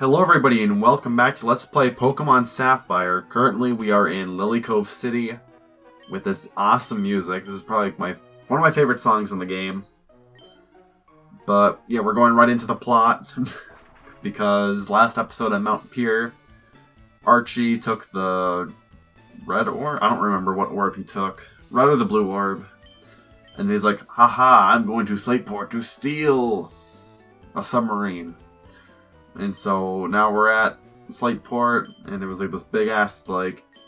Hello everybody and welcome back to Let's Play Pokemon Sapphire. Currently we are in Lily Cove City with this awesome music. This is probably one of my favorite songs in the game. But yeah, we're going right into the plot because last episode at Mount Pier, Archie took the red orb? I don't remember what orb he took. Red or the blue orb. And he's like, haha, I'm going to Slateport to steal a submarine. And so now we're at Slateport, and there was like this big ass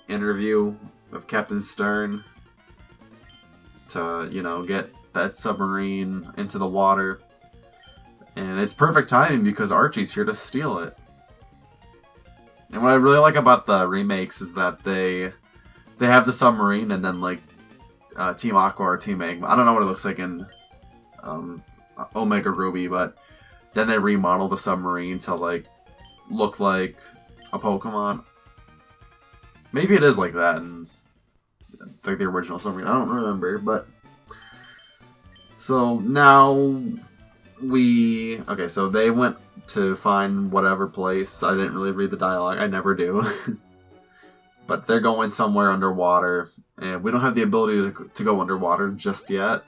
interview of Captain Stern to, get that submarine into the water. And it's perfect timing because Archie's here to steal it. And what I really like about the remakes is that they have the submarine and then Team Aqua or Team Magma. I don't know what it looks like in Omega Ruby, but then they remodel the submarine to look like a Pokemon. Maybe it is like that in the original submarine. I don't remember, but so now so they went to find whatever place. I didn't really read the dialogue. I never do. But they're going somewhere underwater, and we don't have the ability to go underwater just yet.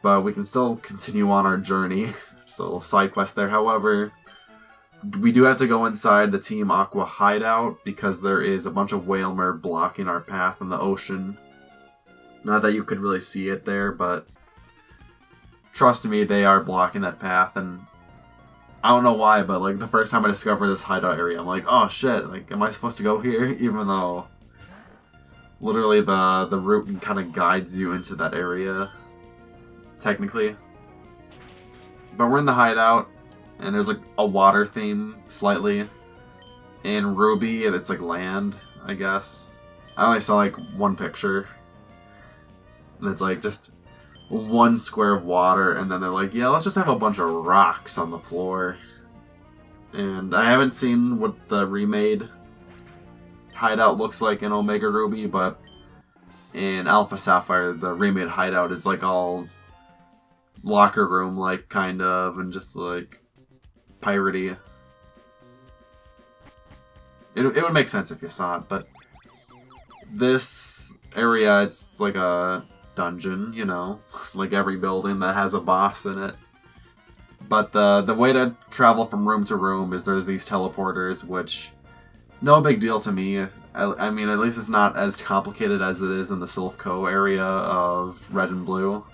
But we can still continue on our journey. So a little side quest there. However, we do have to go inside the Team Aqua hideout because there is a bunch of Whalmer blocking our path in the ocean. Not that you could really see it there, but trust me, they are blocking that path. And I don't know why, but the first time I discovered this hideout area, I'm like, oh shit, am I supposed to go here? Even though literally the route kind of guides you into that area, technically. But we're in the hideout, and there's a water theme, slightly. In Ruby, it's land, I guess. I only saw one picture. And it's just one square of water, and then they're like, yeah, let's just have a bunch of rocks on the floor. And I haven't seen what the remade hideout looks like in Omega Ruby, but in Alpha Sapphire, the remade hideout is all locker room kind of, and just piratey. It would make sense if you saw it, but this area, it's like a dungeon, like every building that has a boss in it. But the way to travel from room to room is there's these teleporters, which no big deal to me. I mean, at least it's not as complicated as it is in the Sylph Co area of Red and Blue,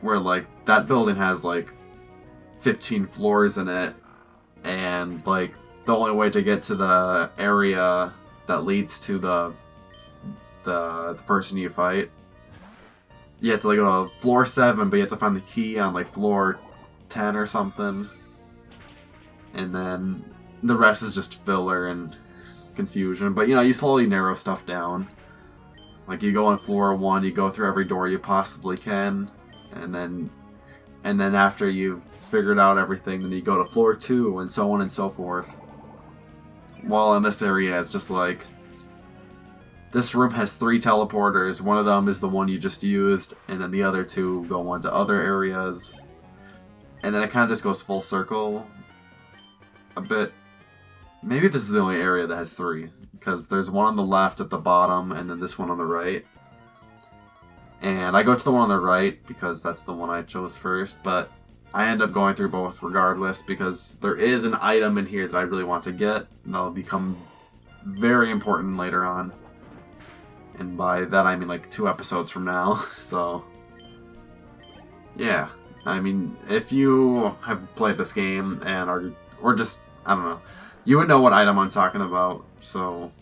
where that building has 15 floors in it, and the only way to get to the area that leads to the person you fight, you have to go to floor 7, but you have to find the key on floor 10 or something, and then the rest is just filler and confusion. But you slowly narrow stuff down. You go on floor 1, you go through every door you possibly can. And then after you've figured out everything, then you go to floor 2, and so on and so forth. While in this area, it's just this room has 3 teleporters. One of them is the one you just used, and then the other 2 go on to other areas. And then it kind of just goes full circle a bit. Maybe this is the only area that has 3, because there's one on the left at the bottom, and then this one on the right. And I go to the one on the right because that's the one I chose first, but I end up going through both regardless because there is an item in here that I really want to get, and that'll become very important later on. And by that I mean 2 episodes from now, so yeah. I mean, if you have played this game and or just, I don't know, you would know what item I'm talking about, so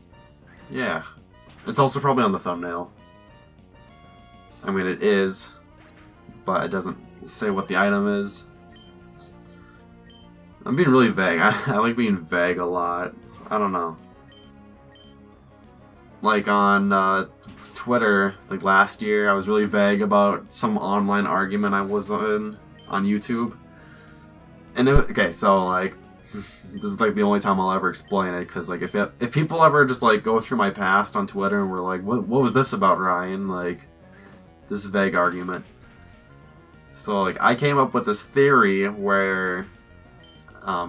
yeah. It's also probably on the thumbnail. I mean, it is, but it doesn't say what the item is. I'm being really vague. I like being vague a lot. I don't know. On Twitter, last year, I was really vague about some online argument I was in on YouTube. And okay, so this is the only time I'll ever explain it, because if people ever just go through my past on Twitter and were like, what was this about, Ryan? This vague argument. So, I came up with this theory where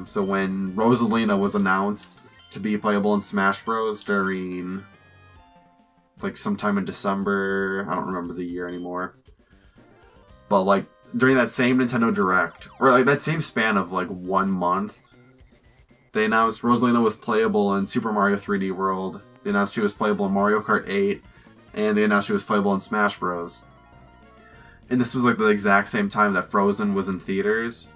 So when Rosalina was announced to be playable in Smash Bros. During like sometime in December, I don't remember the year anymore, but like during that same Nintendo Direct, or like that same span of like 1 month, they announced Rosalina was playable in Super Mario 3D World. They announced she was playable in Mario Kart 8, and they announced she was playable in Smash Bros. And this was like the exact same time that Frozen was in theaters.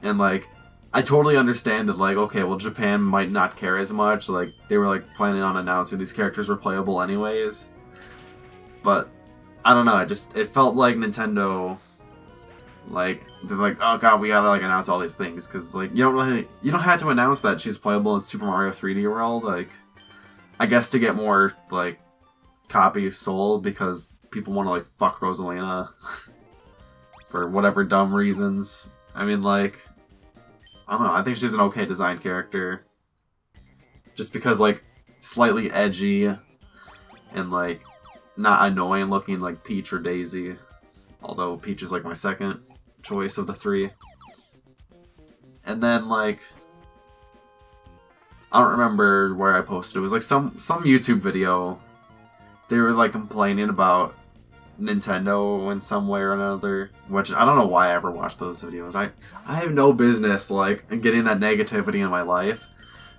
And like, I totally understand that, like, okay, well, Japan might not care as much. Like, they were like planning on announcing these characters were playable anyways. But I don't know. It felt like Nintendo, like, they're like, oh god, we gotta like announce all these things, because like you don't have to announce that she's playable in Super Mario 3D World. Like, I guess to get more like copies sold, because people want to like fuck Rosalina for whatever dumb reasons. I mean, like, I don't know. I think she's an okay designed character, just because like slightly edgy and like not annoying looking like Peach or Daisy. Although Peach is like my second choice of the three. And then like, I don't remember where I posted. It was like some YouTube video. They were like complaining about Nintendo in some way or another, which I don't know why I ever watched those videos. I have no business like getting that negativity in my life,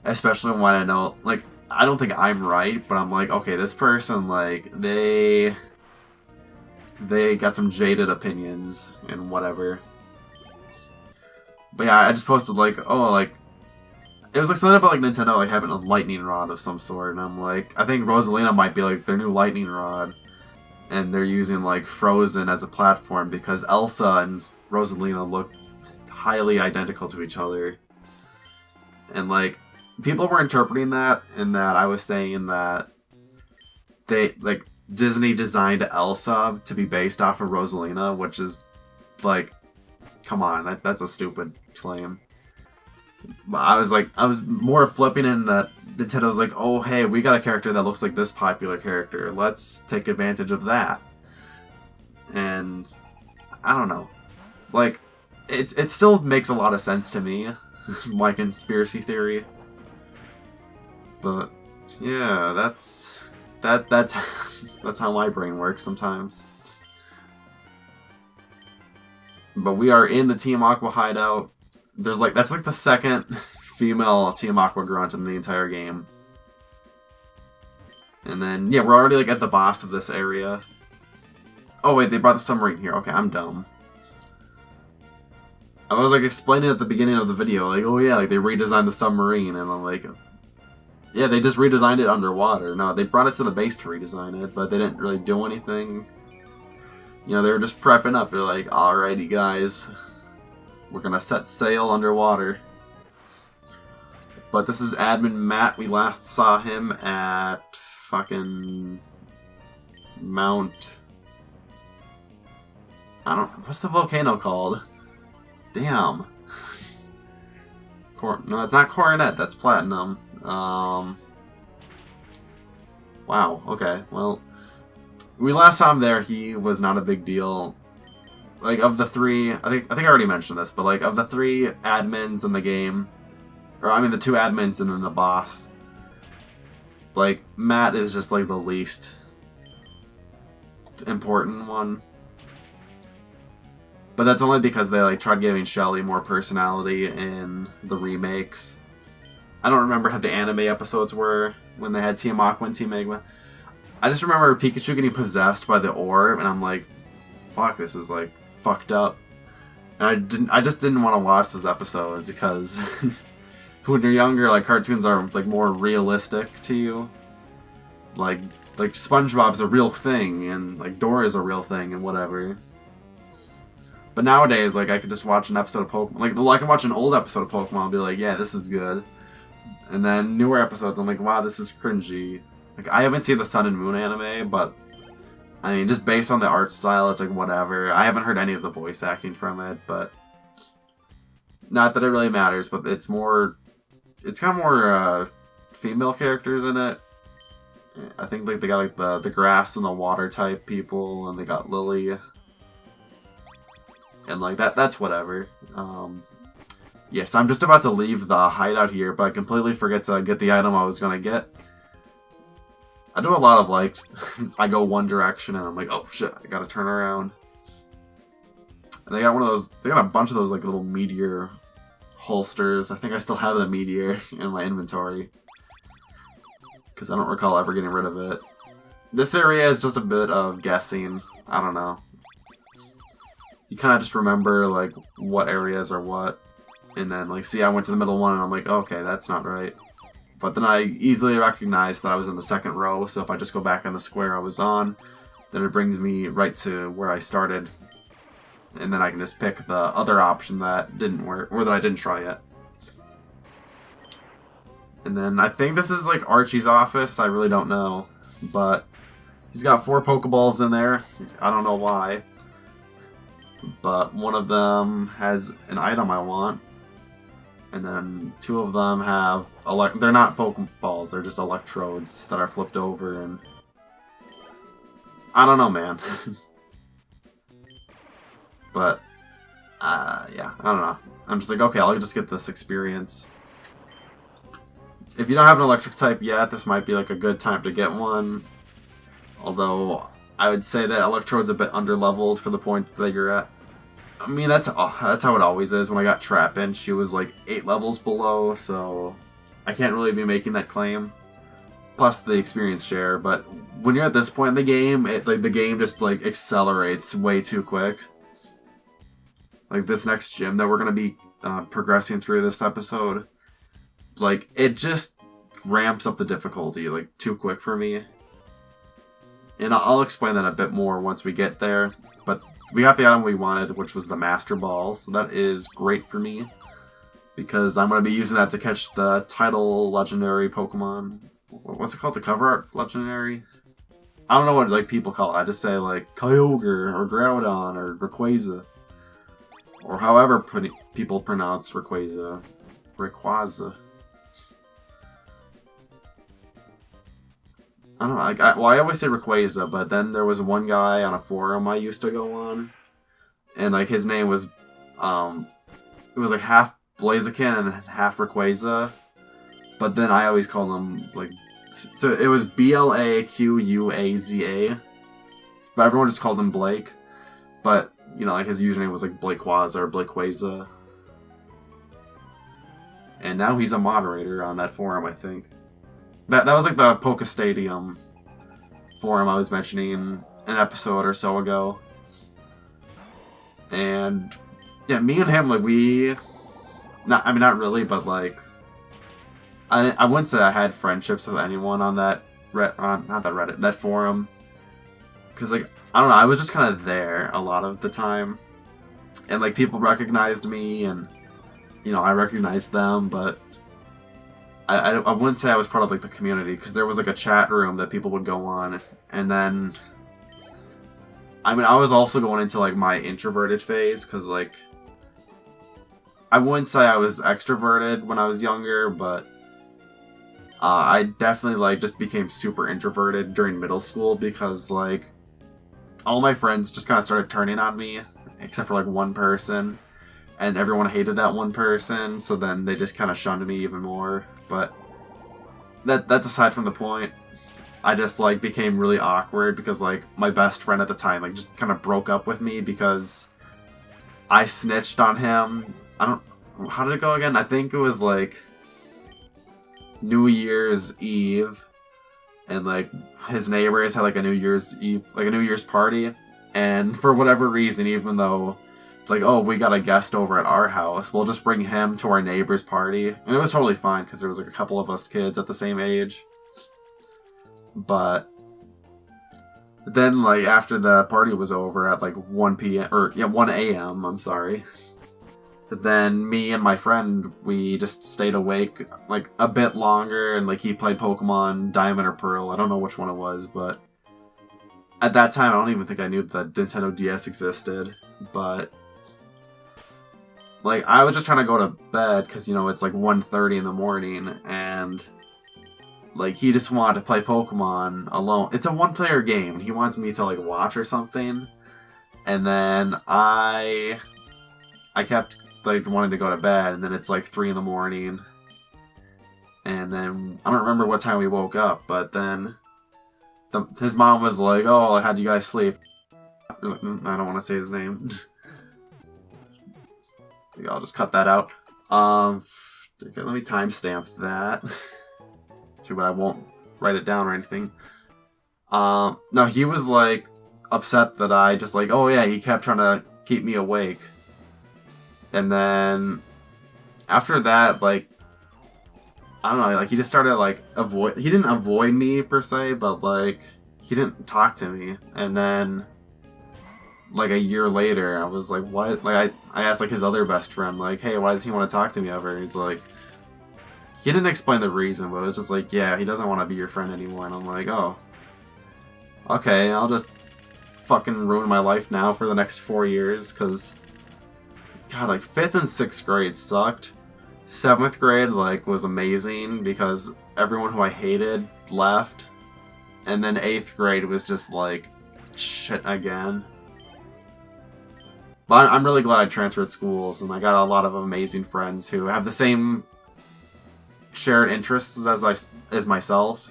especially when I know, like, I don't think I'm right, but I'm like, okay, this person, like, they got some jaded opinions and whatever. But yeah, I just posted like, oh, like, it was like something about like Nintendo like having a lightning rod of some sort, and I'm like, I think Rosalina might be like their new lightning rod, and they're using like Frozen as a platform because Elsa and Rosalina look highly identical to each other. And like, people were interpreting that in that I was saying that they like Disney designed Elsa to be based off of Rosalina, which is like, come on, that's a stupid claim. But I was more flipping in that Nintendo's like, oh hey, we got a character that looks like this popular character. Let's take advantage of that. And I don't know. Like, it still makes a lot of sense to me, my conspiracy theory. But yeah, that's how my brain works sometimes. But we are in the Team Aqua hideout. There's like, that's like the second female Team Aqua grunt in the entire game. And then, yeah, we're already like at the boss of this area. Oh wait, they brought the submarine here. Okay, I'm dumb. I was like explaining at the beginning of the video, like, oh yeah, like they redesigned the submarine, and I'm like, yeah, they just redesigned it underwater. No, they brought it to the base to redesign it, but they didn't really do anything. You know, they were just prepping up. They're like, alrighty guys, we're gonna set sail underwater. But this is Admin Matt. We last saw him at fucking Mount... what's the volcano called? Damn. No, it's not Coronet, that's Platinum. Wow, okay, well, we last saw him there. He was not a big deal. Like, of the three, I think I already mentioned this, but like, of the three admins in the game, or I mean the two admins and then the boss, like, Matt is just like the least important one. But that's only because they like tried giving Shelly more personality in the remakes. I don't remember how the anime episodes were when they had Team Aqua and Team Magma. I just remember Pikachu getting possessed by the orb, and I'm like, fuck, this is like fucked up. And I just didn't want to watch those episodes because when you're younger, like, cartoons are like more realistic to you. Like SpongeBob's a real thing, and like Dora's a real thing, and whatever. But nowadays, like, I could just watch an episode of Pokemon. Like, I can watch an old episode of Pokemon and be like, yeah, this is good. And then newer episodes, I'm like, wow, this is cringy. Like, I haven't seen the Sun and Moon anime, but I mean, just based on the art style, it's like, whatever. I haven't heard any of the voice acting from it, but not that it really matters, but it's got more female characters in it. I think like they got like the grass and the water type people, and they got Lily. And like that's whatever. Yes, I'm just about to leave the hideout here, but I completely forget to get the item I was gonna get. I do a lot of, like, I go one direction and I'm like, oh shit, I gotta turn around. And they got one of those, they got a bunch of those, like, little meteor holsters. I think I still have the meteor in my inventory, because I don't recall ever getting rid of it. This area is just a bit of guessing. I don't know. You kind of just remember, like, what areas are what. And then, like, see, I went to the middle one and I'm like, okay, that's not right. But then I easily recognized that I was in the second row, so if I just go back on the square I was on, then it brings me right to where I started. And then I can just pick the other option that didn't work, or that I didn't try yet. And then I think this is, like, Archie's office. I really don't know. But he's got 4 Pokeballs in there. I don't know why. But one of them has an item I want. And then 2 of them have... they're not Pokeballs, they're just electrodes that are flipped over, and... I don't know, man. But, yeah, I don't know. I'm just like, okay, I'll just get this experience. If you don't have an electric type yet, this might be like a good time to get one. Although, I would say that Electrode's a bit underleveled for the point that you're at. I mean, that's how it always is. When I got Trapinch, she was like 8 levels below, so I can't really be making that claim. Plus the experience share, but when you're at this point in the game, the game just like accelerates way too quick. Like this next gym that we're gonna be progressing through this episode, like it just ramps up the difficulty like too quick for me. And I'll explain that a bit more once we get there. But we got the item we wanted, which was the Master Ball, so that is great for me, because I'm going to be using that to catch the title legendary Pokemon. What's it called? The cover art legendary? I don't know what like people call it. I just say like Kyogre or Groudon or Rayquaza. Or however people pronounce Rayquaza. Rayquaza. I don't know, well, I always say Rayquaza, but then there was one guy on a forum I used to go on, and like his name was, it was like half Blaziken and half Rayquaza, but then I always called him, like, so it was Blaquaza, but everyone just called him Blake, but, you know, like his username was like Blakewaza or Blakewaza, and now he's a moderator on that forum, I think. That was like the Poke Stadium forum I was mentioning an episode or so ago. And yeah, me and him, like not really, but like I wouldn't say I had friendships with anyone on that that forum. Cause like I don't know, I was just kind of there a lot of the time, and like people recognized me, and you know I recognized them, but I wouldn't say I was part of like the community, because there was like a chat room that people would go on, and then I mean I was also going into like my introverted phase, because like I wouldn't say I was extroverted when I was younger, but I definitely like just became super introverted during middle school, because like all my friends just kind of started turning on me, except for like one person. And everyone hated that one person, so then they just kind of shunned me even more. But that's aside from the point. I just like became really awkward because like my best friend at the time like just kind of broke up with me because I snitched on him. How did it go again? I think it was like New Year's Eve, and like his neighbors had like a New Year's Eve, like a New Year's party, and for whatever reason, even though like, oh, we got a guest over at our house, we'll just bring him to our neighbor's party. And it was totally fine, because there was like a couple of us kids at the same age. But then, like, after the party was over at like 1 p.m., or yeah, 1 a.m., I'm sorry. Then me and my friend, we just stayed awake like a bit longer, and like he played Pokemon Diamond or Pearl. I don't know which one it was, but at that time, I don't even think I knew that Nintendo DS existed. But like, I was just trying to go to bed because, you know, it's like 1:30 in the morning, and like he just wanted to play Pokemon alone. It's a 1-player game. He wants me to like watch or something, and then I kept like wanting to go to bed, and then it's like 3 in the morning. And then I don't remember what time we woke up, but then his mom was like, "Oh, how'd you guys sleep?" I don't want to say his name. I'll just cut that out. Okay, let me timestamp that. Too bad I won't write it down or anything. No, he was like upset that I just like, oh yeah, he kept trying to keep me awake. And then after that, like, I don't know, like he just started like he didn't avoid me per se, but like he didn't talk to me. And then like a year later, I was like, what? Like I asked like his other best friend, like, hey, why does he want to talk to me ever? He's like, he didn't explain the reason, but it was just like, yeah, he doesn't want to be your friend anymore. And I'm like, oh, okay, I'll just fucking ruin my life now for the next 4 years, because God, like 5th and 6th grade sucked. 7th grade like was amazing because everyone who I hated left, and then 8th grade was just like shit again. But I'm really glad I transferred schools, and I got a lot of amazing friends who have the same shared interests as myself,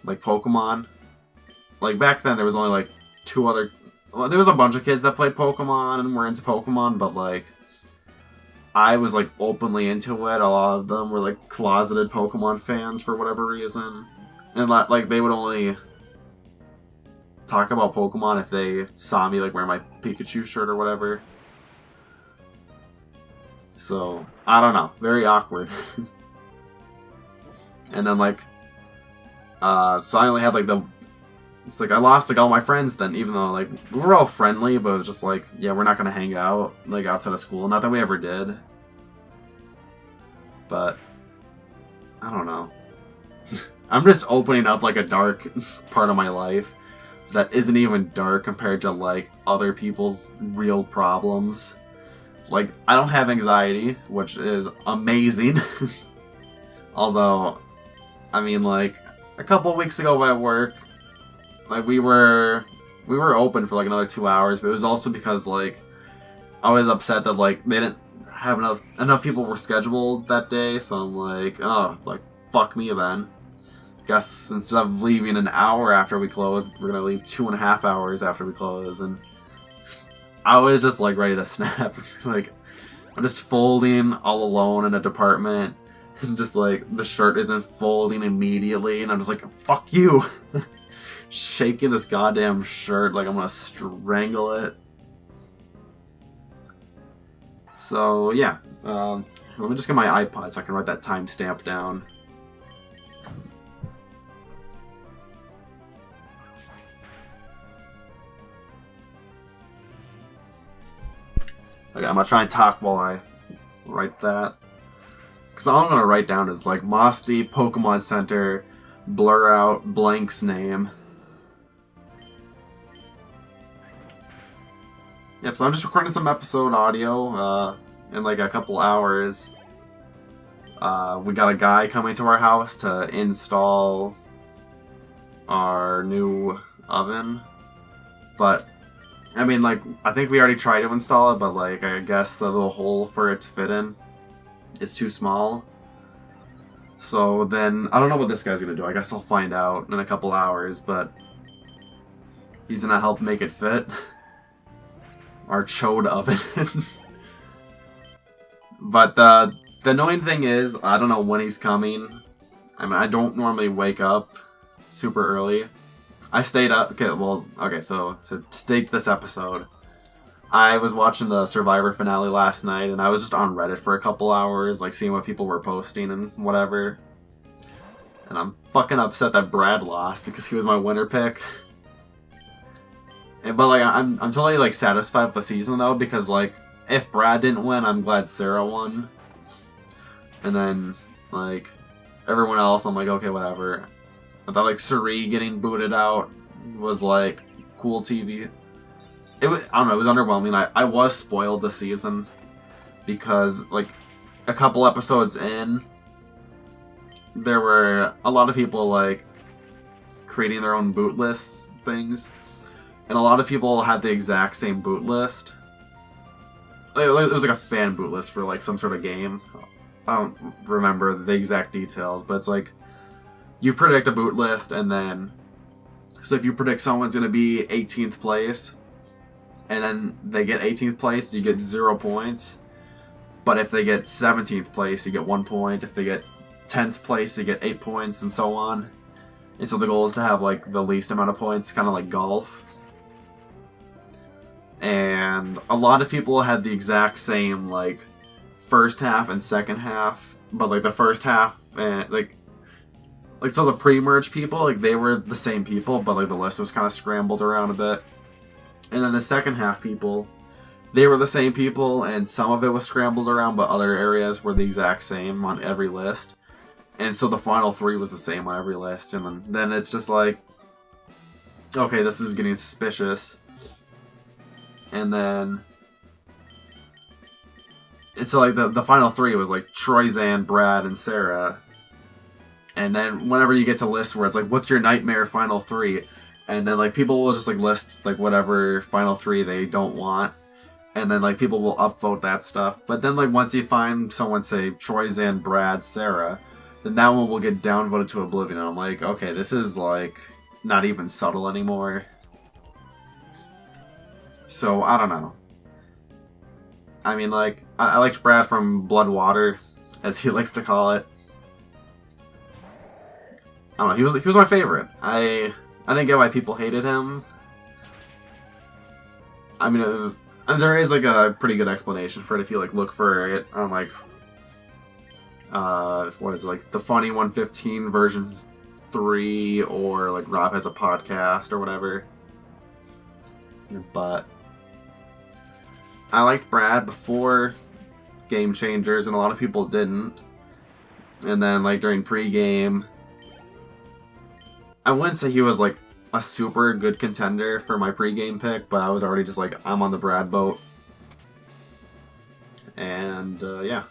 like Pokemon. Like back then there was only like 2 other. Well, there was a bunch of kids that played Pokemon and were into Pokemon, but like I was like openly into it. A lot of them were like closeted Pokemon fans for whatever reason, and like they would only talk about Pokemon if they saw me like wear my Pikachu shirt or whatever. So I don't know, very awkward. And then like so I only had like it's like I lost like all my friends then, even though like we were all friendly, but it was just like, yeah, we're not gonna hang out like outside of school. Not that we ever did, but I don't know. I'm just opening up like a dark part of my life that isn't even dark compared to like other people's real problems. Like I don't have anxiety, which is amazing. Although, I mean, like a couple weeks ago at work, like we were open for like another 2 hours, but it was also because like I was upset that like they didn't have enough people were scheduled that day. So I'm like, oh, like fuck me then. Guess instead of leaving an hour after we close, we're gonna leave 2.5 hours after we close. And I was just like ready to snap. Like I'm just folding all alone in a department, and just like the shirt isn't folding immediately, and I'm just like, fuck you. Shaking this goddamn shirt like I'm gonna strangle it. So yeah, let me just get my iPod so I can write that timestamp down. Okay, I'm gonna try and talk while I write that, because all I'm gonna write down is like Mosdeep Pokemon Center, blur out blank's name. Yep, so I'm just recording some episode audio in like a couple hours. We got a guy coming to our house to install our new oven. But, I mean, like, I think we already tried to install it, but like, I guess the little hole for it to fit in is too small. So then, I don't know what this guy's gonna do. I guess I'll find out in a couple hours, but he's gonna help make it fit. Our chode oven. But the annoying thing is, I don't know when he's coming. I mean, I don't normally wake up super early. I stayed up. Okay, so to state this episode, I was watching the Survivor finale last night, and I was just on Reddit for a couple hours, like seeing what people were posting and whatever. And I'm fucking upset that Brad lost because he was my winner pick. But like I'm totally like satisfied with the season though, because like if Brad didn't win, I'm glad Sarah won. And then like everyone else, I'm like, okay, whatever. I thought like Suri getting booted out was like cool TV. I don't know, it was underwhelming. I was spoiled this season because like a couple episodes in, there were a lot of people like creating their own boot lists things. And a lot of people had the exact same boot list. it was like a fan boot list for like some sort of game. I don't remember the exact details, but it's like you predict a boot list, and then so if you predict someone's going to be 18th place, and then they get 18th place, you get 0 points. But if they get 17th place, you get 1 point. If they get 10th place, you get 8 points, and so on. And so the goal is to have like the least amount of points, kind of like golf. And a lot of people had the exact same like first half and second half, but like the first half and like so the pre-merge people, like they were the same people, but like the list was kind of scrambled around a bit. And then the second half people, they were the same people, and some of it was scrambled around, but other areas were the exact same on every list. And so the final 3 was the same on every list, and then it's just like, okay, this is getting suspicious. And then it's so like the final 3 was like Troy, Zan, Brad, and Sarah. And then whenever you get to lists where it's like, what's your nightmare final 3? And then like people will just like list like whatever final 3 they don't want. And then like people will upvote that stuff. But then like once you find someone say Troy, Zan, Brad, Sarah, then that one will get downvoted to oblivion. And I'm like, okay, this is like not even subtle anymore. So I don't know. I mean, like I liked Brad from Bloodwater, as he likes to call it. I don't know. He was my favorite. I didn't get why people hated him. I mean, there is like a pretty good explanation for it if you like look for it on like what is it, like the Funny 115 version 3, or like Rob Has a Podcast or whatever. But I liked Brad before Game Changers, and a lot of people didn't. And then like during pregame, I wouldn't say he was like a super good contender for my pregame pick, but I was already just like, I'm on the Brad boat. And yeah.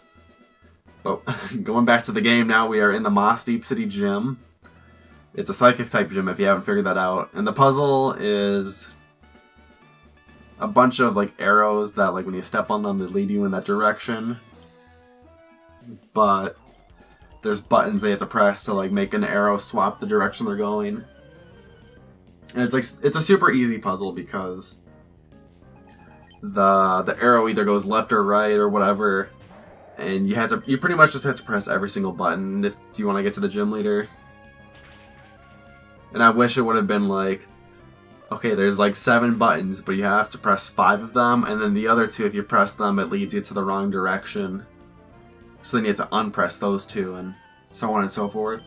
But going back to the game now, we are in the Mosdeep City gym. It's a psychic type gym if you haven't figured that out. And the puzzle is a bunch of like arrows that like when you step on them, they lead you in that direction. But there's buttons they have to press to like make an arrow swap the direction they're going. And it's like it's a super easy puzzle because the arrow either goes left or right or whatever, and you pretty much just have to press every single button if you want to get to the gym leader. And I wish it would have been like, okay, there's like 7 buttons, but you have to press 5 of them, and then the other 2, if you press them, it leads you to the wrong direction. So then you have to unpress those 2, and so on and so forth.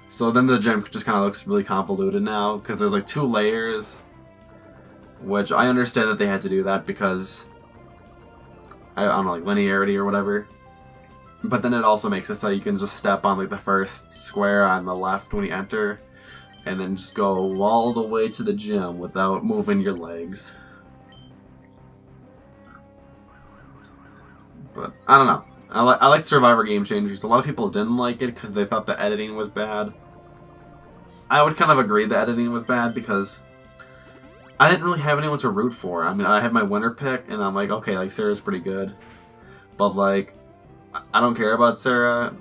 So then the gym just kind of looks really convoluted now, because there's like 2 layers, which I understand that they had to do that because, I don't know, like linearity or whatever. But then it also makes it so you can just step on like the first square on the left when you enter, and then just go all the way to the gym without moving your legs. But I don't know. I liked Survivor Game Changers. A lot of people didn't like it because they thought the editing was bad. I would kind of agree the editing was bad because I didn't really have anyone to root for. I mean, I had my winner pick, and I'm like, okay, like Sarah's pretty good, but like I don't care about Sarah.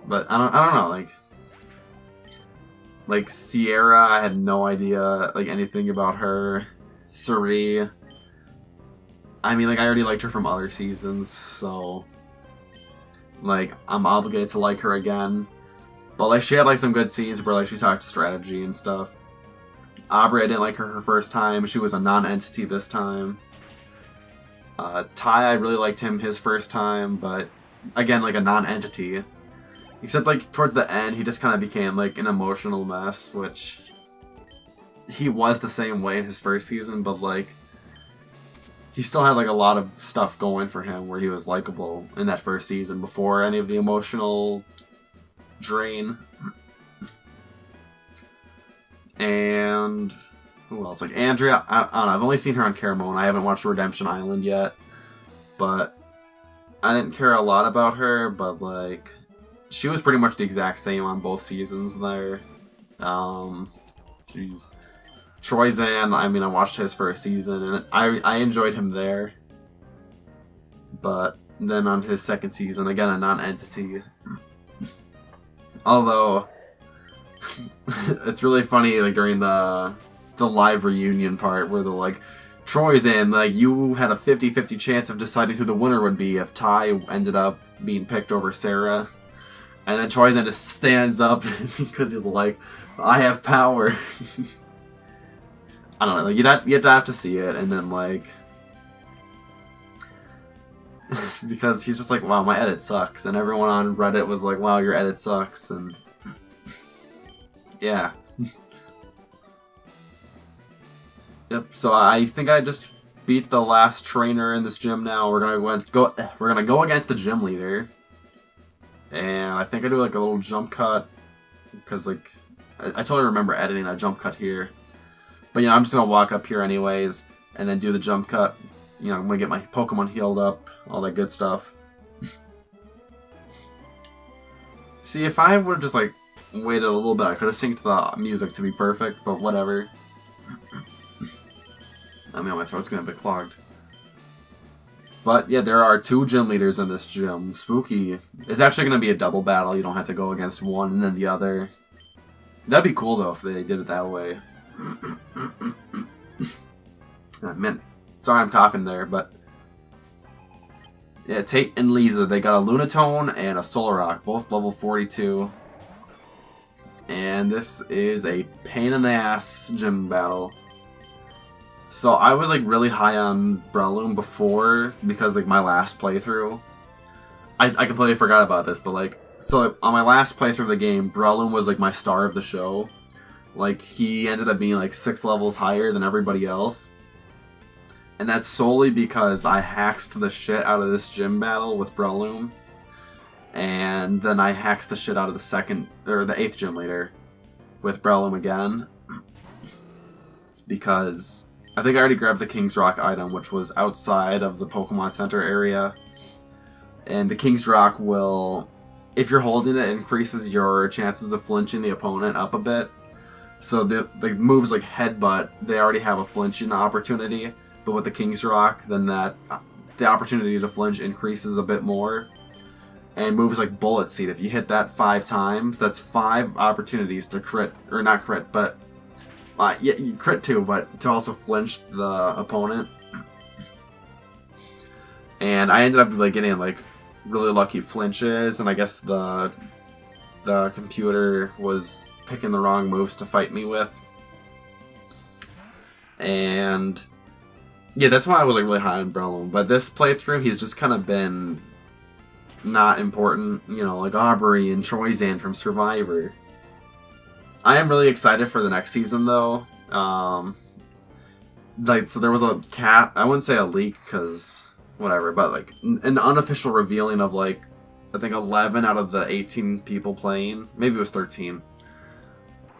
But I don't know, like Sierra, I had no idea like anything about her. Suri, I mean, like I already liked her from other seasons, so like I'm obligated to like her again. But like she had like some good scenes where like she talked strategy and stuff. Aubrey, I didn't like her first time. She was a non-entity this time. Ty, I really liked him his first time, but again, like a non-entity. Except like towards the end, he just kind of became like an emotional mess, which he was the same way in his first season, but like he still had like a lot of stuff going for him where he was likable in that first season before any of the emotional drain. And who else? Like Andrea, I don't know, I've only seen her on Caramone. I haven't watched Redemption Island yet, but I didn't care a lot about her, but like she was pretty much the exact same on both seasons there. Jeez. Troyzan, I mean, I watched his first season, and I enjoyed him there. But then on his second season, again, a non-entity. Although, it's really funny, like, during the live reunion part, where they're like, Troyzan, like, you had a 50-50 chance of deciding who the winner would be if Ty ended up being picked over Sarah. And then Troyzan just stands up because he's like, I have power. I don't know, like, you'd have to see it, and then, like, because he's just like, wow, my edit sucks, and everyone on Reddit was like, wow, your edit sucks, and yeah. Yep, so I think I just beat the last trainer in this gym now. We're gonna go against the gym leader. And I think I do like a little jump cut, because like, I totally remember editing a jump cut here. But yeah, I'm just gonna walk up here anyways, and then do the jump cut. You know, I'm gonna get my Pokemon healed up, all that good stuff. See, if I would have just like waited a little bit, I could have synced the music to be perfect, but whatever. I mean, my throat's getting a bit clogged. But yeah, there are 2 gym leaders in this gym. Spooky. It's actually going to be a double battle. You don't have to go against one and then the other. That'd be cool though if they did it that way. Man, sorry I'm coughing there, but yeah, Tate and Lisa, they got a Lunatone and a Solrock, both level 42. And this is a pain in the ass gym battle. So I was like really high on Breloom before, because like my last playthrough, I completely forgot about this, but like, so on my last playthrough of the game, Breloom was like my star of the show. Like, he ended up being like 6 levels higher than everybody else. And that's solely because I hacked the shit out of this gym battle with Breloom. And then I hacked the shit out of the 8th gym leader with Breloom again. Because I think I already grabbed the King's Rock item, which was outside of the Pokemon Center area. And the King's Rock will, if you're holding it, increases your chances of flinching the opponent up a bit. So the moves like Headbutt, they already have a flinching opportunity. But with the King's Rock, then the opportunity to flinch increases a bit more. And moves like Bullet Seed, if you hit that 5 times, that's 5 opportunities to crit, or not crit, but yeah, you crit too, but to also flinch the opponent. And I ended up like getting like really lucky flinches, and I guess the computer was picking the wrong moves to fight me with. And yeah, that's why I was like really high on Breloom. But this playthrough, he's just kind of been not important, you know, like Aubrey and Troyzan from Survivor. I am really excited for the next season though. Like, so there was a I wouldn't say a leak, because whatever, but like an unofficial revealing of like, I think 11 out of the 18 people playing, maybe it was 13.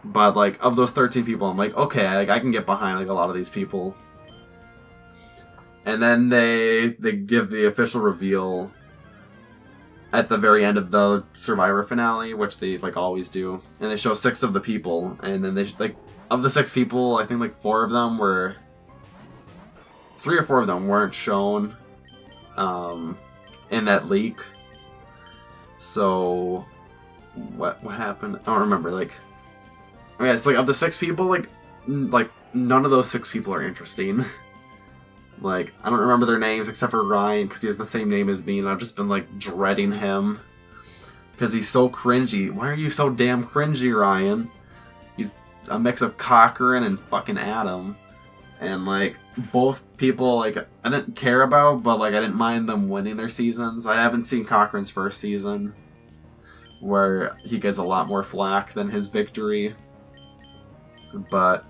But like, of those 13 people, I'm like, okay, I can get behind like a lot of these people. And then they give the official reveal at the very end of the Survivor finale, which they like always do, and they show 6 of the people, and then they like, of the 6 people, I think like 3 or 4 of them weren't shown in that leak. So what happened? I don't remember. Like, okay, it's like of the 6 people, like none of those 6 people are interesting. Like, I don't remember their names except for Ryan, because he has the same name as me, and I've just been, like, dreading him. Because he's so cringy. Why are you so damn cringy, Ryan? He's a mix of Cochrane and fucking Adam. And, like, both people, like, I didn't care about, but, like, I didn't mind them winning their seasons. I haven't seen Cochrane's first season, where he gets a lot more flack than his victory. But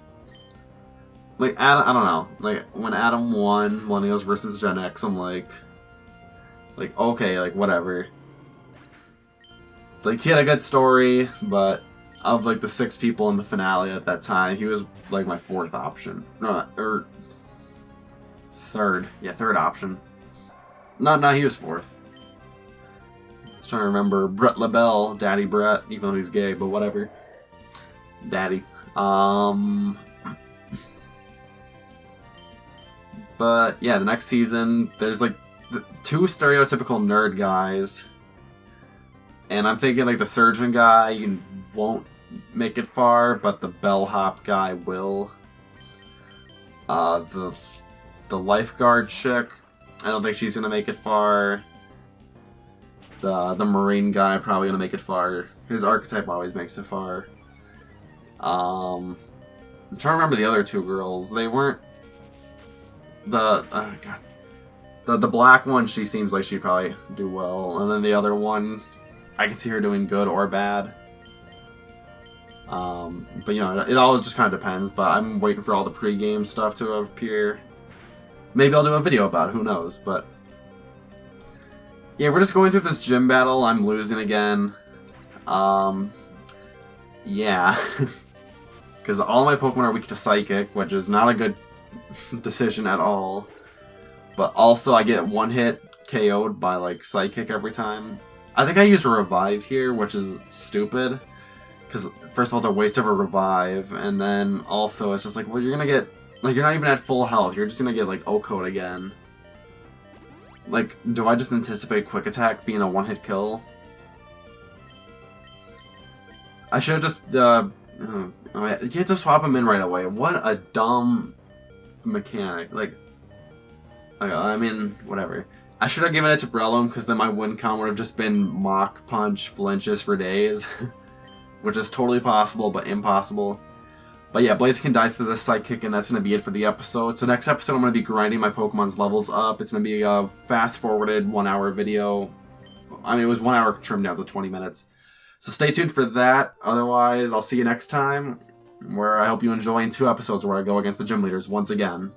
like, Adam, I don't know. Like, when Adam won Millennials versus Gen X, I'm like, okay, like, whatever. It's like, he had a good story, but of, like, the 6 people in the finale at that time, he was, like, my 4th option. No, or 3rd. Yeah, 3rd option. No, he was 4th. I was trying to remember Brett LaBelle, Daddy Brett, even though he's gay, but whatever. Daddy. But yeah, the next season, there's like two stereotypical nerd guys. And I'm thinking like the surgeon guy won't make it far, but the bellhop guy will. The lifeguard chick, I don't think she's gonna make it far. The marine guy probably gonna make it far. His archetype always makes it far. I'm trying to remember the other two girls. They weren't the black one. She seems like she'd probably do well, and then the other one, I can see her doing good or bad. But you know, it all just kind of depends. But I'm waiting for all the pre-game stuff to appear. Maybe I'll do a video about it. Who knows? But yeah, we're just going through this gym battle. I'm losing again. Yeah. Because all my Pokemon are weak to Psychic, which is not a good decision at all. But also, I get one hit KO'd by, like, Psychic every time. I think I use a Revive here, which is stupid. Because, first of all, it's a waste of a Revive. And then, also, it's just like, well, you're gonna get... Like, you're not even at full health. You're just gonna get, like, O-Code again. Like, do I just anticipate Quick Attack being a one-hit kill? I should have just, you had to swap him in right away. What a dumb mechanic. Like, I mean, whatever. I should have given it to Breloom, because then my win count would have just been Mach Punch flinches for days. Which is totally possible, but impossible. But yeah, Blaziken dies to this Psychic, and that's going to be it for the episode. So next episode, I'm going to be grinding my Pokemon's levels up. It's going to be a fast-forwarded 1 hour video. I mean, it was 1 hour trimmed down to 20 minutes. So stay tuned for that. Otherwise, I'll see you next time, where I hope you enjoy in 2 episodes where I go against the gym leaders once again.